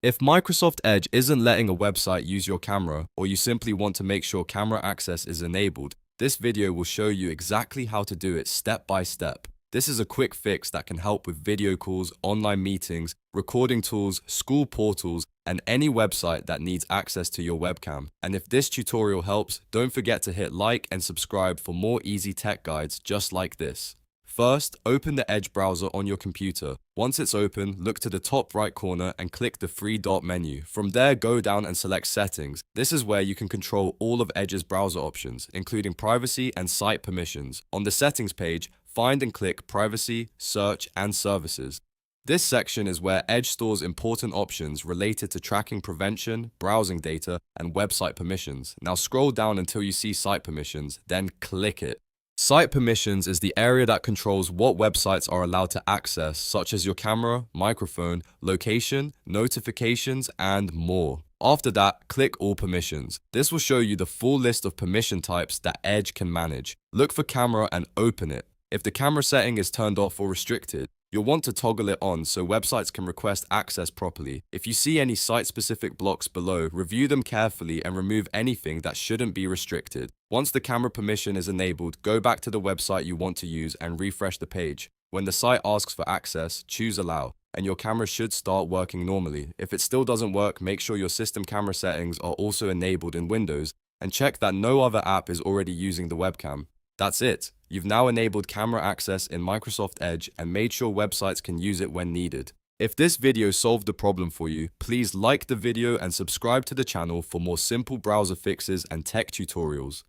If Microsoft Edge isn't letting a website use your camera, or you simply want to make sure camera access is enabled, this video will show you exactly how to do it step by step. This is a quick fix that can help with video calls, online meetings, recording tools, school portals, and any website that needs access to your webcam. And if this tutorial helps, don't forget to hit like and subscribe for more easy tech guides just like this. First, open the Edge browser on your computer. Once it's open, look to the top right corner and click the three-dot menu. From there, go down and select Settings. This is where you can control all of Edge's browser options, including privacy and site permissions. On the Settings page, find and click Privacy, Search, and Services. This section is where Edge stores important options related to tracking prevention, browsing data, and website permissions. Now scroll down until you see Site Permissions, then click it. Site permissions is the area that controls what websites are allowed to access, such as your camera, microphone, location, notifications, and more. After that, click All Permissions. This will show you the full list of permission types that Edge can manage. Look for Camera and open it. If the camera setting is turned off or restricted, you'll want to toggle it on so websites can request access properly. If you see any site-specific blocks below, review them carefully and remove anything that shouldn't be restricted. Once the camera permission is enabled, go back to the website you want to use and refresh the page. When the site asks for access, choose Allow, and your camera should start working normally. If it still doesn't work, make sure your system camera settings are also enabled in Windows, and check that no other app is already using the webcam. That's it. You've now enabled camera access in Microsoft Edge and made sure websites can use it when needed. If this video solved the problem for you, please like the video and subscribe to the channel for more simple browser fixes and tech tutorials.